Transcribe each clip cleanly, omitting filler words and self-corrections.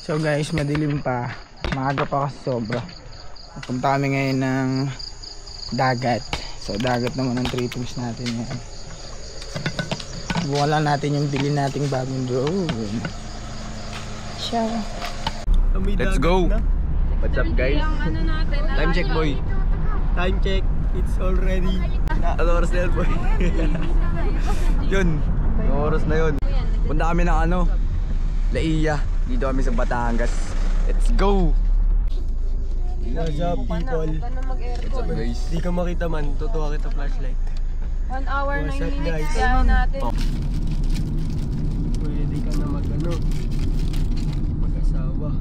So guys, madilim pa. Maaga pa kasi sobra. Punta kami ngayon ng dagat. So dagat naman ang trippings natin yan. Bukan lang natin yung bilhin nating bagong drone. Ciao. Let's go. What's up guys? Time check boy. Time check. It's already. Ano oras na yun boy? Yun. Yung oras na yun. Punta kami ng ano? Laia. Dito kami sa Batangas. Let's go! What's up people? What's up guys? Di ka makita man, totoo kita flashlight. 1 hour, 9 What's up, minutes guys? kaya natin. Pwede ka na mag-asawa.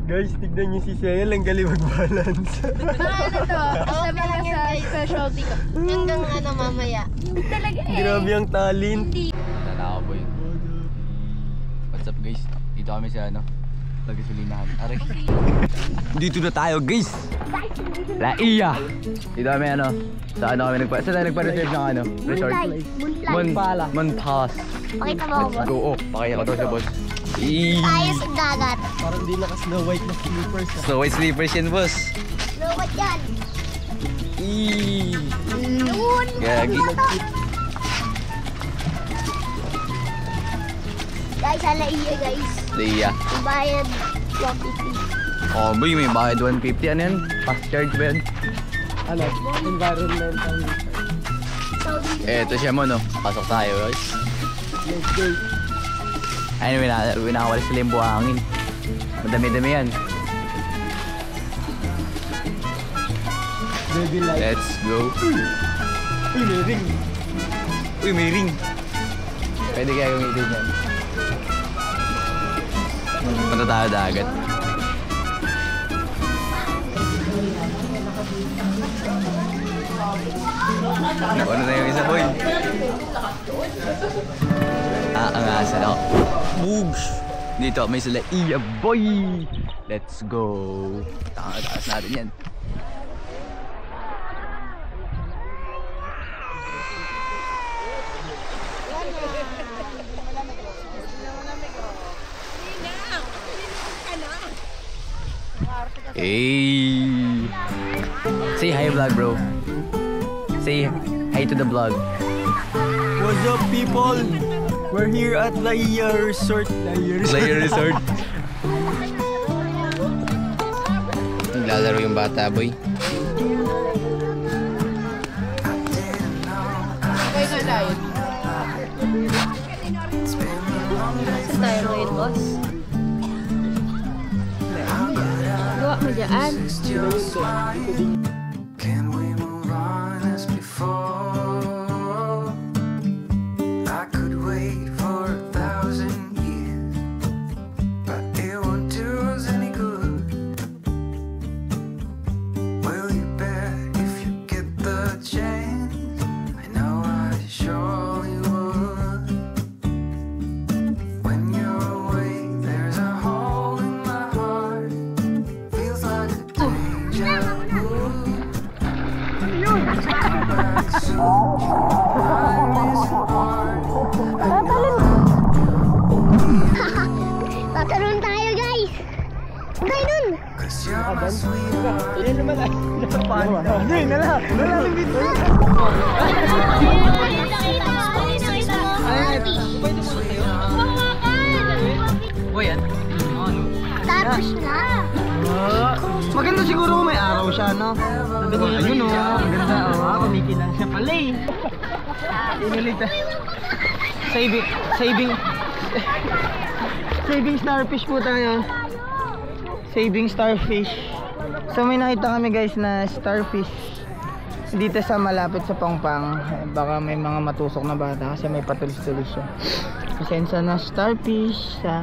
Guys, tignan niyo si Ciel, ang galing mag-balance. Ano to? Sabi lang sa specialty ko. Hanggang ano mamaya. Talaga eh. Grabe ang talent. Tala ako boy. What's up guys? Dito kami sa ano? Lagasolinahan. Aray. Dito na tayo guys! Laia! Dito kami ano? Sa ano kami saan tayo nagpa-reserve ng ano? Resort? Monpalas. Pakita mo ako. Go oh! Pakita ko daw sa boss. Tayo sa dagat. Parang di naka Snow White na slippers. Snow White slippers yan boss. Lawat yan. Yun. Gagi. Guys, ala iya guys. Laia. Bayad 150. Oh boy, may bayad 150. Ano yan? Fast charge ba yan? Ano? Environmental. Eto siya mo no. Pasok tayo guys. Let's go. Ayun, winakawalis sila yung buhangin. Madami-dami yan. Baby light. Let's go. Uy, may ring. Uy, may ring. Pwede kaya gamitin yan. Punta tayo dagat. Ano na yung isa boy? Ang asan ako. Boogs! Dito may sila iya boy! Let's go! Taas natin yan. Hey! Say hi vlog bro. Say hi to the vlog. What's up people? We're here at Laia Resort. Laia Resort. Naglalaro yung bata boy. Okay na tayo. Saan tayo ngayon, boss? Gawa mo dyan. Can we move on as before? I could wait for 1,000 years, but it won't do us any good. Will you bet if you get the chance? I know I surely would. When you're away, there's a hole in my heart. Feels like a deja vu. Tataroon tayo guys. Tayo dun. Hindi naman ay. Hindi, nala yung video. Boy yan? Tapos na. Maganda siguro kung may araw siya, no? Ayun o, ang ganda o. Kumikilang siya pala eh. Inulit ah. Saving starfish po tayo. Saving starfish. So may nakita kami guys na starfish dito sa malapit sa Pangpang. Baka may mga matusok na bata kasi may patulis-tulis siya. Pasensya na starfish sa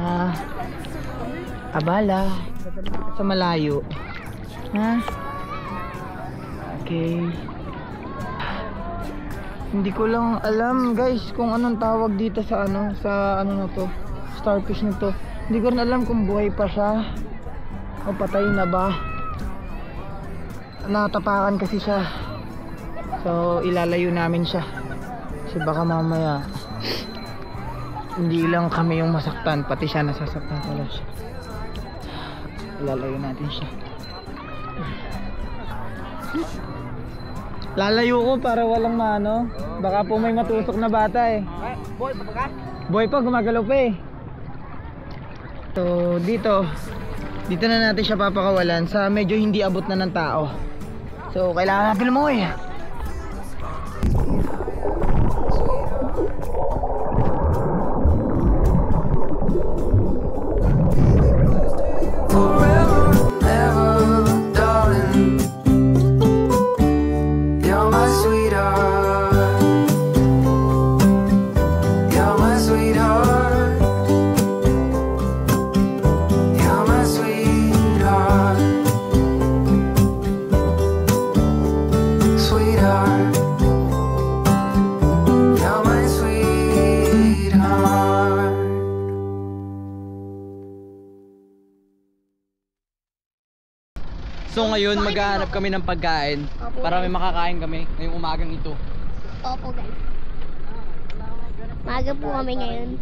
abala sa malayo. Ha? Okay. Hindi ko lang alam guys kung anong tawag dito sa ano na to, starfish na to. Hindi ko rin alam kung buhay pa siya o patay na ba. Natapakan kasi siya. So ilalayo namin siya. Kasi baka mamaya hindi lang kami yung masaktan, pati siya nasasaktan pala siya. Lalayo natin siya. Lalayo ko para walang maano. Baka po may matusok na bata eh. Boy, papaga? Boy pa, gumagalaw pa eh. So dito na natin siya papakawalan sa medyo hindi abot na ng tao. So kailangan natin lumoy. Forever, never, darling. You're my sweetheart. You're my sweetheart. You're my sweetheart. Sweetheart. You're my sweetheart. So ngayon maghahanap kami ng pagkain para may makakain kami ngayong umagang ito. Opo guys. Maga po kami ngayon.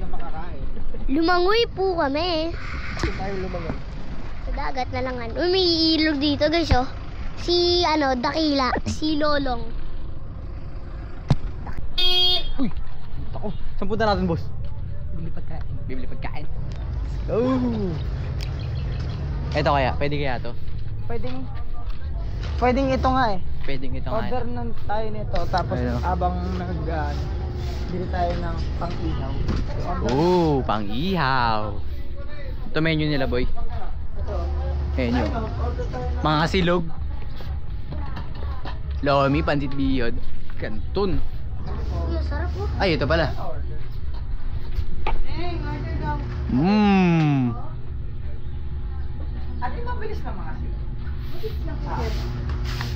Lumangoy po kami. Sa dagat na lang. Umiilog dito guys oh. Si Dakila, si Lolong. Uy! Ako, saan punta natin boss? Bibili pagkain. Bibili pagkain. Oh! Ito kaya, pwede kaya to? Pwedeng ito nga eh. Pwedeng ito nga. Order na tayo nito tapos Ayun. habang bili tayo ng pang-ihaw. Oh, pang-ihaw. Ito menu nila boy. Menu. Mga kasilog. Lomi, pansit bihod. Kanton. Uy, sarap po. Ay, ito pala. Mmm. Ano yung mabilis na mga sila?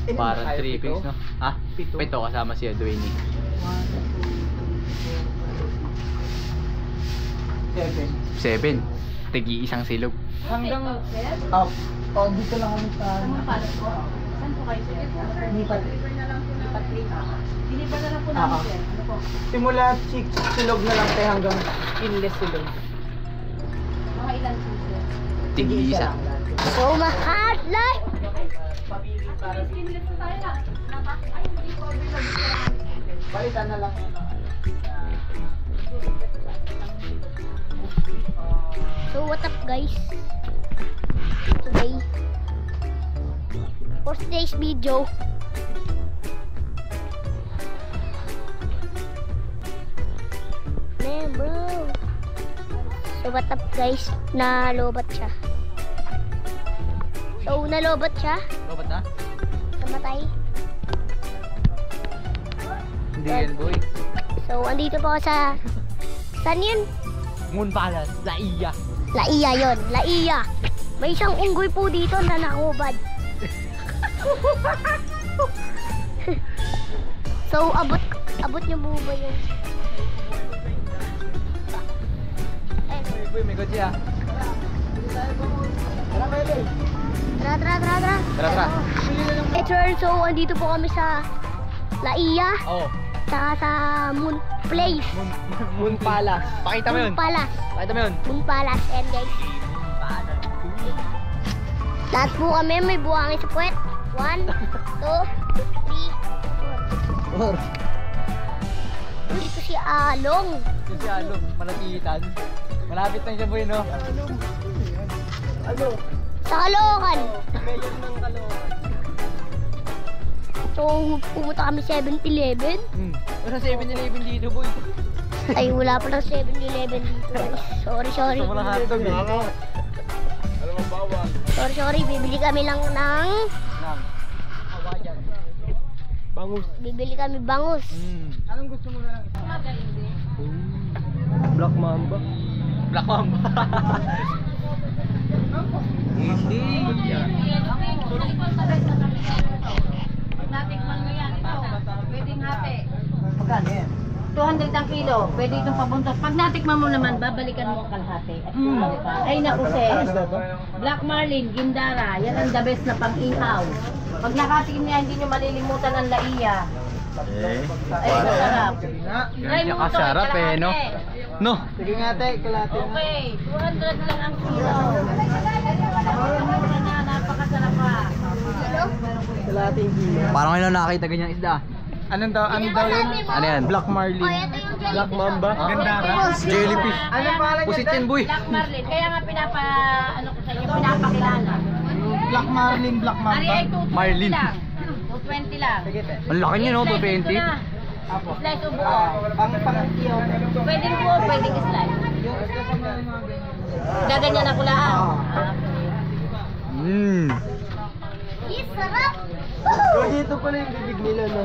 Parang 3 pings, no? Ha? Pito kasama si Edwini. 7. Tigi isang silog. Hanggang dito lang kami sa Saan po kayo, sir? Lipat. Diniba na lang po namin, sir. Ano po? Simula silog na lang tayo hanggang inless silog. Mga ilan po, sir? Tigi isa. So mahadlay. Balitan na lang yun. So what up guys? Today for today's video, man bro. So what up guys? Nalobat siya. So nalobat siya. Lobat na? Namatay. Hindi yan boy. So andito po ako sa saan yun? Moon Palace, Laiya. Laiya yon, Laiya. May isang unggoy po dito na nakubad. So abot niyo po ba yun? Boy, may kotse ah. Tara. Tara. Eh sir, so andito po kami sa Laiya, Oh, saka sa Moon Place. Moon Palace. Pakita mo yun. Moon Palace. Pakita mo yun. Moon Palace, and guys. Lahat po kami may buhangin sa puwet. 1, 2, 3, 4. Dito si Along. Ito si Along, malapitan. Malapit lang siya boy, no? Sa Caloocan. So pumunta kami 7-Eleven. Wala 7-Eleven dito boy. Ay wala pa ng 7-Eleven dito guys. Sorry. Ito mo lang hotdog eh. Sorry, bibili kami lang ng Bangus. bibili kami bangus. Anong gusto mo na lang? Black Mamba. Black Mamba. Hindi. Natikman mo yan. Ito, pwedeng hati. Magkano yan? 200 ang kilo. Pwede itong pabuntot. Pag natikman mo naman, babalikan mo ang kalahati. At kulang pa. Ay naku, sir. Black Marlin, Gindara. Yan ang the best na pang-ihaw. Pag nakatikim niya, hindi nyo malilimutan ang laiya. Ay, masarap. Yan siya kasarap eh, no? No. Sige nga, te. Kalate na. Okay, 200 lang ang kilo. Mura na, napakasarap pa. Kalate yung kilo. Parang ngayon nakakita ganyang isda. Ano daw yun? Ano yan? Black Marlin. Black Mamba. Gandara. Jellyfish. Ano pangalan Pusit niya? yan, boy. Black Marlin, kaya nga ano ko sa inyo, pinapakilala. Black Marlin, Black Ari Mamba. ay 220 Marlin. lang. 220 lang. Sige, te. Ang laki niya, no? Slice 220. ko na. Apo. Slice o buo. Pang-iyo. Pwedeng buo, pwedeng slice. Yung isa sa mga ganyan. Gaganyan ako lang. Sarap! Dito pala yung bibig nila, no?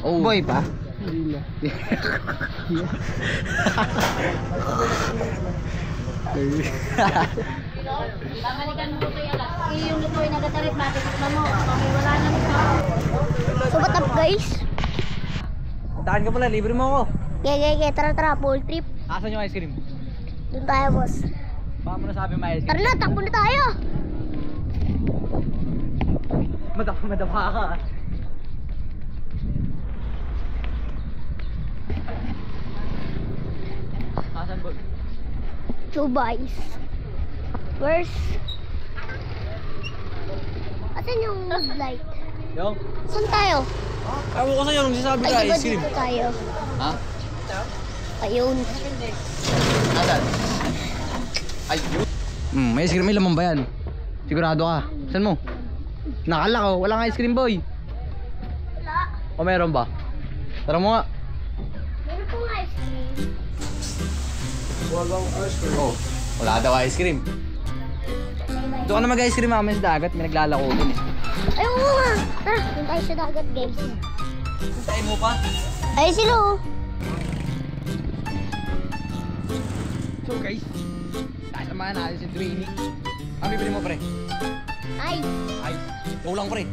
Oh. Boy pa? Hindi na. Babalikan mo ito yan. Yung luto ay nagatarit, matitikman mo. May wala na ito. So what up guys? Tahan ka pala, libre mo ako. Gege, tara, full trip. Asan yung ice cream? Doon tayo boss. Baka mo nasabi may ice Tara cream. na, takbo na tayo! Madapa ka. Asan ba? So guys, where's... Asan yung moonlight? Yung? Saan tayo? Ewan ko sa'yo nung sinasabi Ay, ka diba ice cream. dito tayo? Ha? Ayun. Asan? Ay, yun. May ice cream. May laman ba yan? Sigurado ka. Saan mo? Nakalak oh. Walang ice cream boy. Wala. O meron ba? Tara mo nga. Meron pong ice cream. Oh, wala daw ice cream. Doon ka na mag-ice cream mamaya sa dagat. May naglalako din eh. Ay, oo nga. Tara, doon tayo sa dagat guys. Hintayin mo pa? Ay, sila oh. So guys, sasamahan natin si Dwayne. Ano bibili mo pre? Ay, Ay, kulang pre.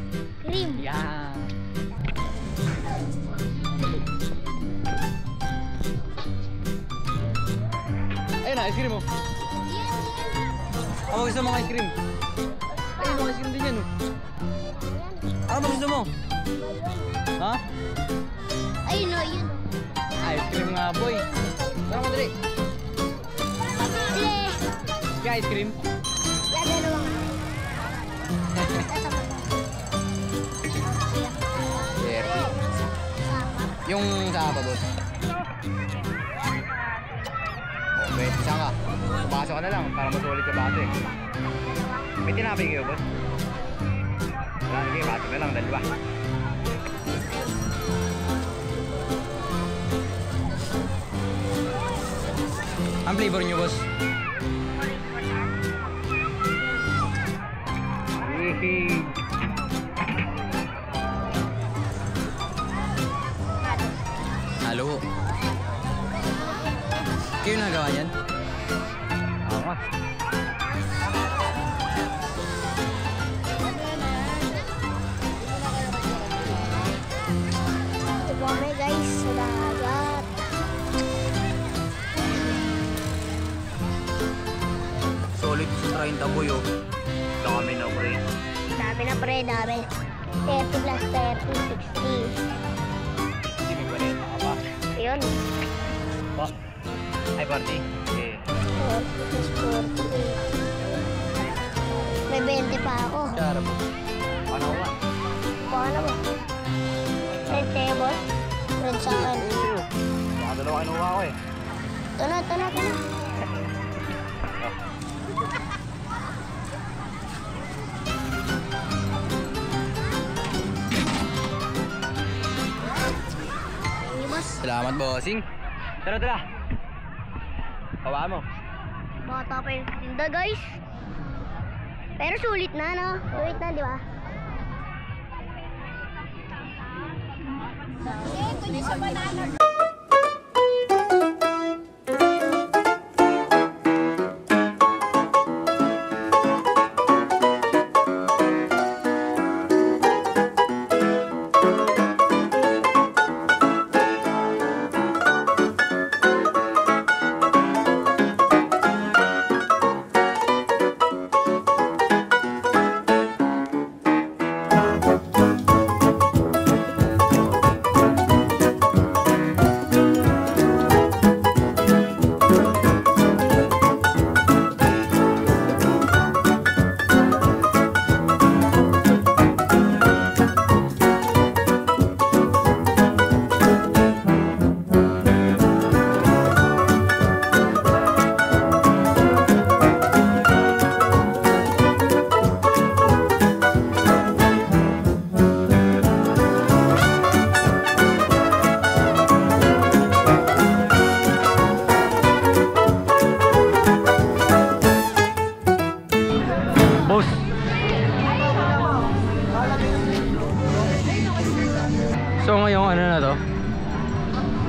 cream. Yan. Ayun na, ice cream mo. Ano gusto mo ice cream? Ayun mo, ice cream din yan oh. Ano ba gusto mo? Ha? Ayun oh, yun oh. Ice cream nga boy. Tara mo dali. Pabili. Kaya ice cream? Yan, dalawang. Yung sa apa boss? Okay, saan ka? Pasok ka na lang para masulit ka base. May tinapay kayo boss? Wala, sige, pasok na lang, dalawa. Ang flavor nyo boss? Halo. Kayo nagawa yan? Ako nga. Ito kami guys, sa dagat. Solid sa 30 boy oh. Dami na pre. Dami na pre, dami. 30 plus 30, 60. Hindi may balita ka pa. Ayun. Pa. Ay party. Okay. 40 plus 40. May 20 pa ako. Tara mo. Ano ka? Paano ba? Red tayo boss. Red sa akin. Baka dalawa kinuha ko eh. Ito na. Hey boss. Salamat bossing. Tara. Kawa mo. Bata pa yung tinda guys. Pero sulit na no? Sulit na di ba?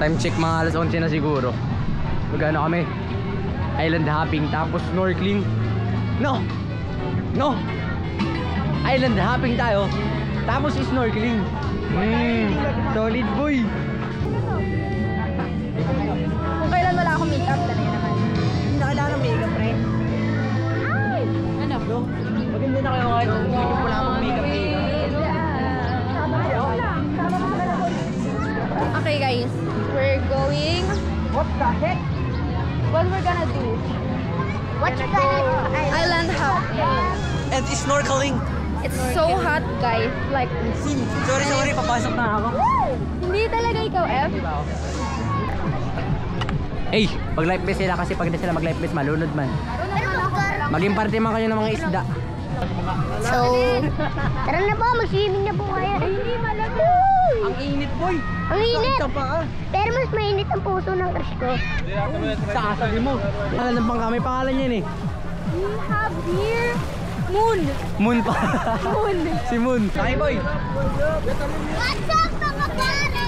Time check mga alas 11 na siguro. Magano kami? Island hopping tapos snorkeling. No! Island hopping tayo tapos snorkeling. Solid boy. Kung kailan wala akong makeup, talaga naman. Hindi na kailangan ng makeup, pre. Ano? Maganda na kayo kahit wala akong makeup. Okay guys, we're going. What the heck? What we're gonna do? What you gonna do? Island hopping. And snorkeling. It's so hot guys, like Sorry, papasok na ako. hindi talaga ikaw F. Eh, mag life vest sila kasi pag hindi sila mag life vest malunod man. Maging parte man kayo ng mga isda. So, tara na po, mag-swimming na po kayo. Hindi malaga. Ang init, boy. Ang init. Sa paa. Pero mas mainit ang puso ng crush ko. Sa kasabi mo. Pangalan ng pangkami, pangalan yan eh. We have here Moon. Moon pa. Moon. Si Moon. Ay, boy. What's up mga pare?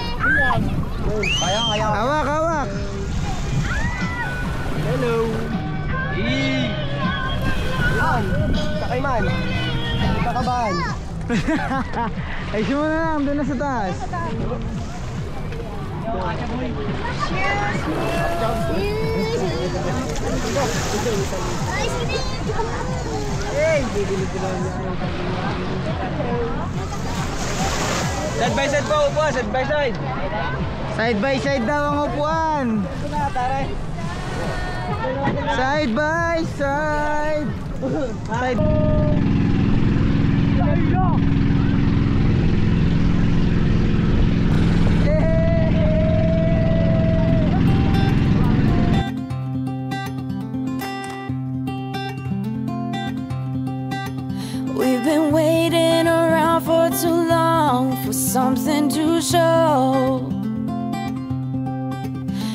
Kaya. Hawak. Hello. Sakay man. Kakabahan. Ay, siya muna lang, doon na sa taas. Side by side po, upuan. Side by side. Side by side daw ang upuan. Side by side. Side. We've been waiting around for too long for something to show.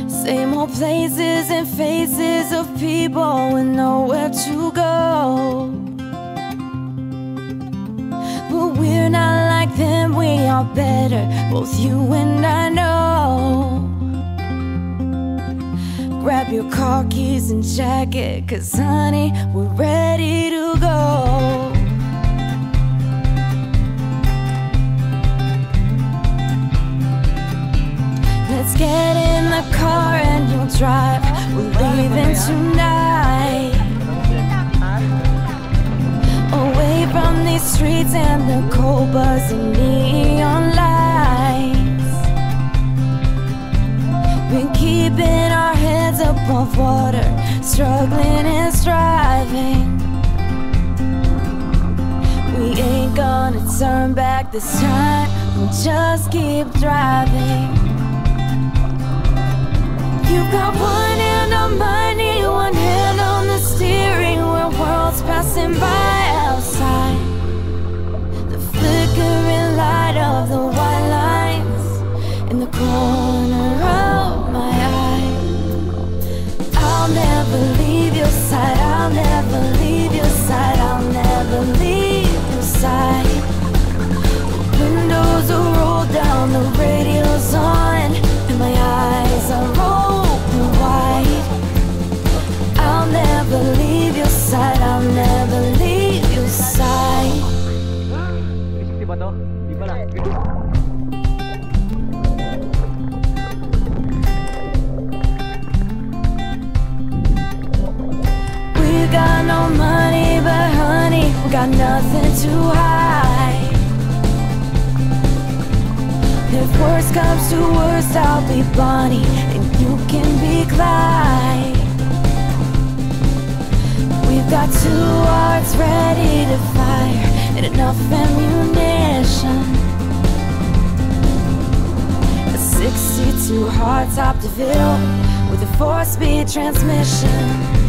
Same old places and faces of people with nowhere to go. But we're not like them, we are better, both you and I know. Grab your car keys and jacket, 'cause honey, we're ready to go. Let's get in the car and you'll drive. We're leaving tonight, away from these streets and the cold buzzing neon lights. Been keeping our heads above water, struggling and striving. We ain't gonna turn back this time, we'll just keep driving. You've got one hand on money, one hand on the steering wheel, worlds passing by outside. The flickering light of the white lines in the corner of my eye. I'll never leave your side, I'll never leave your side, I'll never leave your side. The windows are rolled down, the radio's on, and my eyes are open wide. I'll never leave your side, I'll never leave your side. Di ba to? Di ba lang? We got no money, but honey, we got nothing to hide. If worst comes to worst, I'll be Bonnie and you can be Clyde. We've got two hearts ready to fire and enough ammunition. A 62 hard top DeVille with a 4-speed transmission.